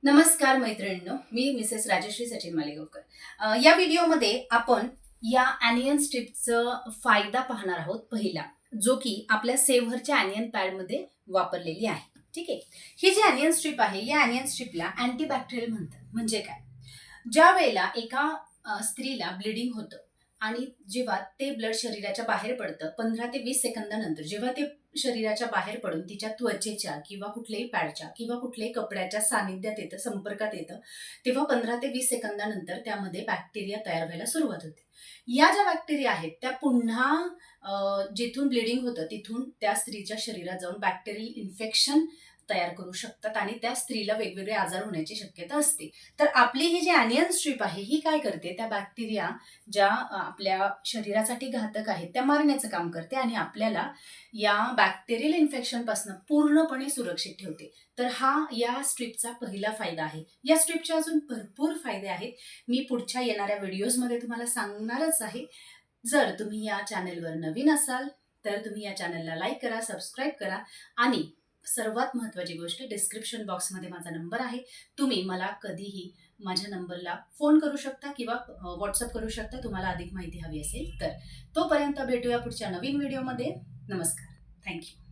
नमस्कार मैत्रिणींनो, मी मिसेस राजश्री सचिन मालेगावकर। या व्हिडिओमध्ये आपण या ॲनियन स्ट्रिपचं फायदा पाहणार आहोत पहिला, जो की आपल्या सेव्हरच्या ॲनियन पॅडमध्ये वापरलेली आहे। ठीक आहे, ही जी ॲनियन स्ट्रिप आहे, या ॲनियन स्ट्रिपला अँटीबॅक्टेरियल म्हणतात। म्हणजे काय, ज्या वेळेला एका स्त्रीला ब्लिडिंग होतं आणि जेव्हा ते ब्लड शरीराच्या बाहेर पडतं 15 ते 20 सेकंदानंतर, जेव्हा ते शरीराच्या बाहेर पडून तिच्या त्वचेच्या किंवा कुठल्याही पॅडच्या किंवा कुठल्याही कपड्याच्या सानिध्यात येतं, संपर्कात येतं, तेव्हा 15 ते 20 सेकंदानंतर त्यामध्ये बॅक्टेरिया तयार व्हायला सुरुवात होते। या ज्या बॅक्टेरिया आहेत त्या पुन्हा जिथून ब्लिडिंग होतं तिथून त्या स्त्रीच्या शरीरात जाऊन बॅक्टेरियल इन्फेक्शन तयार करू शकतात आणि त्या स्त्रीला वेगवेगळे आजार होण्याची शक्यता असते। तर आपली ही जी ॲनियन स्ट्रिप आहे ही काय करते, त्या बॅक्टेरिया ज्या आपल्या शरीरासाठी घातक आहेत त्या मारण्याचं काम करते आणि आपल्याला या बॅक्टेरियल इन्फेक्शनपासून पूर्णपणे सुरक्षित ठेवते। तर हा या स्ट्रिपचा पहिला फायदा आहे। या स्ट्रिपचे अजून भरपूर फायदे आहेत, मी पुढच्या येणाऱ्या व्हिडिओजमध्ये तुम्हाला सांगणारच आहे। जर तुम्ही या चॅनलवर नवीन असाल तर तुम्ही या चॅनलला लाईक करा, सबस्क्राईब करा आणि सर्वात महत्त्वाची गोष्ट, डिस्क्रिप्शन बॉक्समध्ये माझा नंबर आहे, तुम्ही मला कधीही माझ्या नंबरला फोन करू शकता किंवा व्हॉट्सअप करू शकता तुम्हाला अधिक माहिती हवी असेल तर। तोपर्यंत भेटूया पुढच्या नवीन व्हिडिओमध्ये। नमस्कार, थँक्यू।